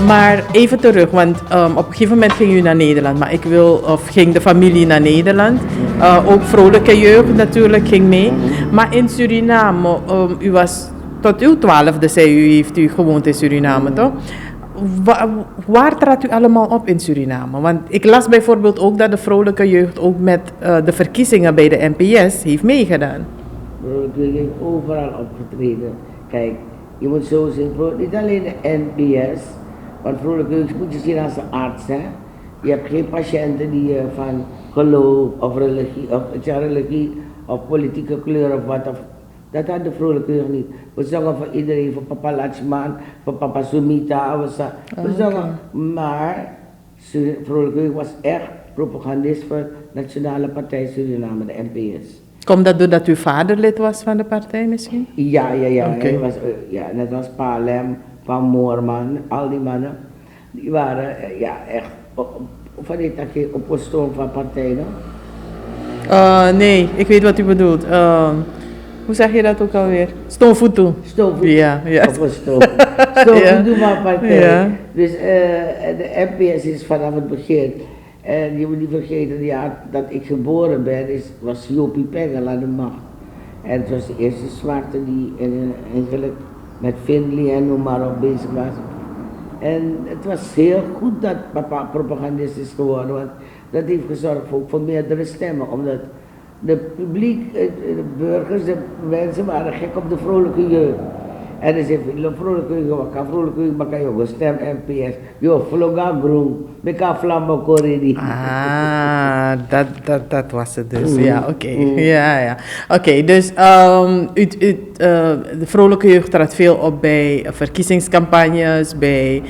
Maar even terug, want op een gegeven moment ging u naar Nederland, maar ging de familie naar Nederland. Ook vrolijke jeugd natuurlijk ging mee. Maar in Suriname, u was tot uw 12e, zei u, heeft u gewoond in Suriname, toch? Waar trad u allemaal op in Suriname? Want ik las bijvoorbeeld ook dat de vrolijke jeugd ook met de verkiezingen bij de NPS heeft meegedaan. De vrolijke jeugd heeft overal opgetreden. Kijk, je moet zo zien, niet alleen de NPS, want vrolijke jeugd moet je zien als een arts. Hè? Je hebt geen patiënten die van geloof of religie of politieke kleur of wat. Dat had de vrolijke jeugd niet. We zongen voor iedereen, voor papa Lachman, voor papa Sumita. We zongen, maar vrolijke jeugd was echt propagandist voor de Nationale Partij Suriname, de NPS. Komt dat doordat uw vader lid was van de partij misschien? Ja. Okay. Hij was, net als Palem, Van Moorman, al die mannen. Die waren echt van die takje opgestoomd van partij, no? Nee, ik weet wat u bedoelt. Hoe zeg je dat ook alweer? Stoomvoetu. Stoomvoetu. Ja. Stoomvoetu van partij. Ja. Dus de NPS is vanaf het begin. En je moet niet vergeten, het jaar dat ik geboren ben, was Jopie Pengel aan de macht. En het was de eerste zwarte die eigenlijk met Findlay en noem maar op bezig was. En het was heel goed dat papa propagandist is geworden, want dat heeft gezorgd voor meerdere stemmen, omdat de publiek, de burgers, de mensen waren gek op de vrolijke jeugd. En dan zei de vrolijke jeugd, baka jongen, stem NPS. Yo, vloga groen, beka vlammen koredi. Dat was het dus. Ja, oké. Ja. Oké, dus de vrolijke jeugd trad veel op bij verkiezingscampagnes, bij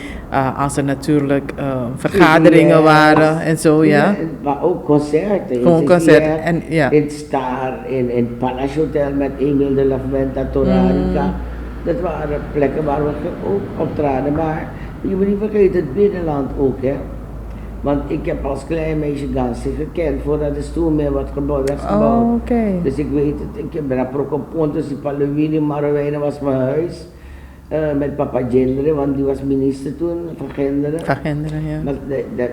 als er natuurlijk vergaderingen waren en zo, ja. Maar ook concerten. Gewoon concerten. En, ja. In Star, in Palace Hotel met Ingel de la Venta, Torarica. Dat waren plekken waar we ook optraden, maar je moet niet vergeten het binnenland ook, hè. Want ik heb als klein meisje Gansi gekend voordat de stoel meer werd gebouwd. Okay. Dus ik weet het, ik ben naar Procopontus, die Paluwini, Marowijnen was mijn huis. Met papa Gendere, want die was minister toen van Genderen. Van Genderen, ja. Maar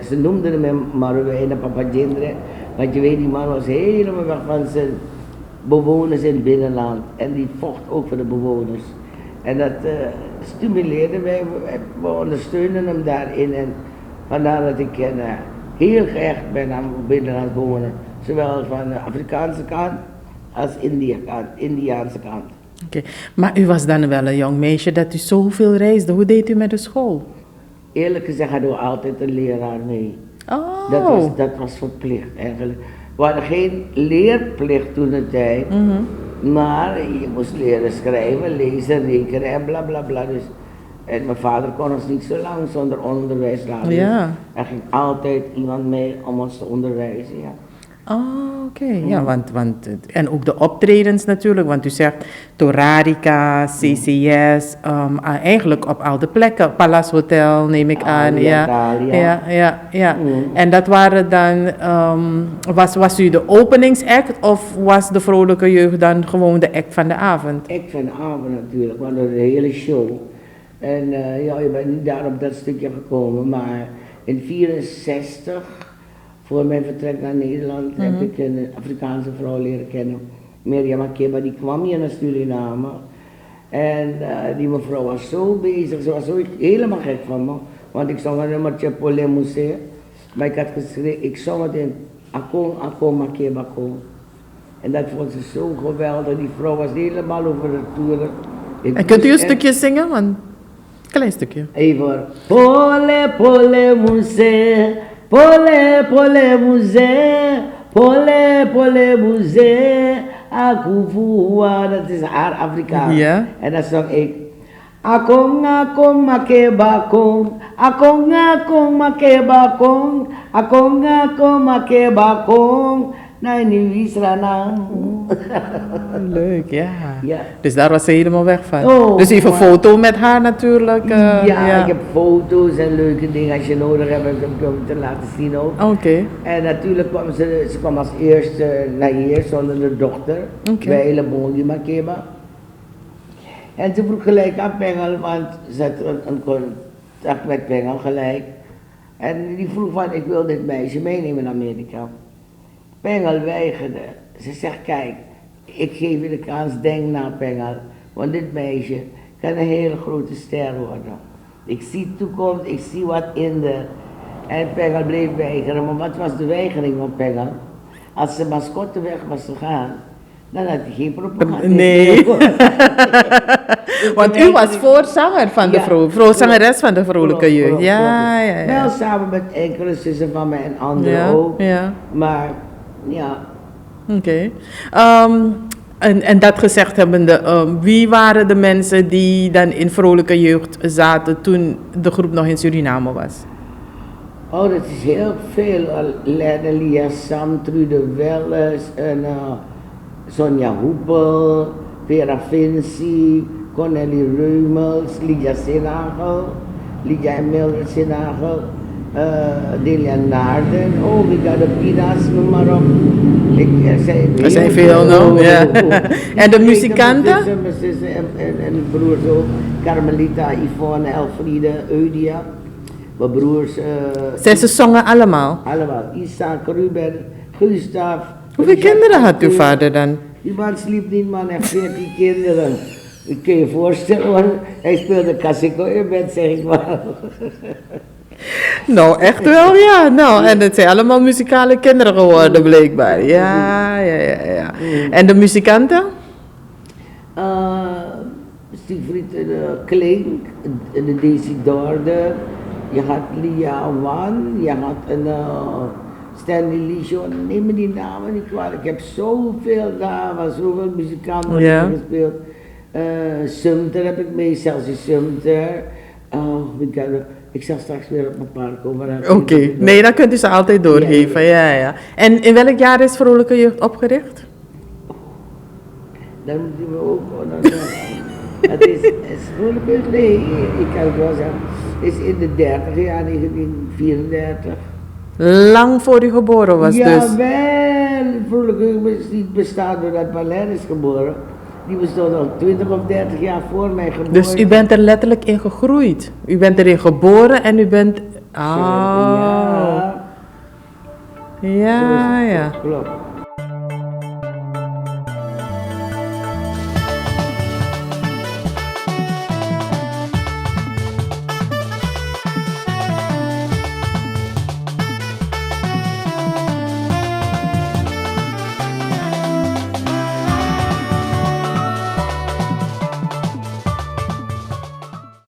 ze noemden hem Marowijnen, papa Gendere. Want je weet, die man was helemaal weg van zijn bewoners in het binnenland. En die vocht ook voor de bewoners. En dat stimuleerde mij, we ondersteunen hem daarin en vandaar dat ik heel gehecht ben aan binnenland wonen. Zowel van de Afrikaanse kant als Indiaanse kant. Oké. Maar u was dan wel een jong meisje dat u zoveel reisde. Hoe deed u met de school? Eerlijk gezegd hadden we altijd een leraar mee. Oh. Dat was verplicht eigenlijk. We hadden geen leerplicht toen de tijd. Maar je moest leren schrijven, lezen, rekenen en bla bla bla. Dus, en mijn vader kon ons niet zo lang zonder onderwijs laten. Ja. Er ging altijd iemand mee om ons te onderwijzen. Ja. Oké. Ja, want en ook de optredens natuurlijk, want u zegt Torarica, CCS, eigenlijk op al de plekken, Palace Hotel neem ik aan. Ja. En dat waren dan, was u de openingsact of was de vrolijke jeugd dan gewoon de act van de avond? Act van de avond natuurlijk, want de hele show. En je bent niet daar op dat stukje gekomen, maar in 1964... Voor mijn vertrek naar Nederland heb ik een Afrikaanse vrouw leren kennen. Miriam Makeba, die kwam hier naar Suriname. En die mevrouw was zo bezig, ze was zo helemaal gek van me. Want ik zong een nummertje Pole Mousse. Maar ik had geschreven, ik zong het in Akon Makeba Kon. En dat vond ze zo geweldig, die vrouw was helemaal over de toeren. En kunt u een stukje zingen? Een klein stukje. Even. Pole Mousse. Pole muze, akuvua, dat is haar Afrikaans. Ja. En dan zong ik, akong makeba kong, akong makeba kong, nee, nu wisra na. Leuk, ja. Ja. Dus daar was ze helemaal weg van. Oh, dus even een foto met haar natuurlijk. Ja, ik heb foto's en leuke dingen als je nodig hebt, heb ik hem te laten zien ook. Oké. En natuurlijk kwam ze kwam als eerste naar hier zonder de dochter, bij Elebondi Makeba. En ze vroeg gelijk aan Pengel, want ze had Dacht met Pengel gelijk. En die vroeg van, ik wil dit meisje meenemen naar Amerika. Pengel weigerde. Ze zegt, kijk, ik geef je de kans, denk na Pengel. Want dit meisje kan een hele grote ster worden. Ik zie toekomst, ik zie wat in de... En Pengel bleef weigeren, maar wat was de weigering van Pengel? Als de mascotte weg was gegaan, dan had hij geen propaganda. Nee. Want u was voorzanger van de voorzangeres van de vrolijke jeugd. Ja. Wel samen met enkele zussen van mij en anderen ook. Ja. Maar ja. Oké. En dat gezegd hebbende, wie waren de mensen die dan in vrolijke jeugd zaten toen de groep nog in Suriname was? Oh, dat is heel veel. Lia Sam, Trude Welles, en Sonja Hoepel, Vera Vinci, Cornelie Reumels, Lydia Sinagel, Lydia en Mildred Sinagel, Delia Naarden, we got de Pinas, noem maar op. Er zijn veel nog, ja. En de muzikanten? Mijn zussen en broers ook, Carmelita, Yvonne, Elfriede, Eudia. Mijn broers... Ze zongen allemaal? Allemaal. Isaac, Ruben, Gustav. Hoeveel kinderen had uw vader dan? Die man sliep niet, man. Hij heeft 14 kinderen. Ik kan je voorstellen, hoor. Hij speelde Kasiko in bed, zeg ik maar. Nou, echt wel, ja. Nou, en het zijn allemaal muzikale kinderen geworden, blijkbaar. Ja. En de muzikanten? Siegfried Klink, de Daisy Dorde. Je had Lia Wan, je had een Stanley Lichon, neem me die namen niet kwalijk. Ik heb zoveel namen, zoveel muzikanten gespeeld. Sumter heb ik mee, Celsius Sumter. Ik zal straks weer op mijn paard komen. Oké, nee, dan kunt u ze altijd doorgeven. Ja. En in welk jaar is Vrolijke Jeugd opgericht? Dan moet u me ook het is Vrolijke Jeugd, nee, ik kan het wel zeggen. Is in de 30 jaar, 1934. Lang voor u geboren was dus? Jawel, Vrolijke Jeugd is niet bestaan doordat Marlijn is geboren. Die bestond al 20 of 30 jaar voor mij geboren. Dus u bent er letterlijk in gegroeid? U bent erin geboren en u bent... Ja. Ja. Klopt.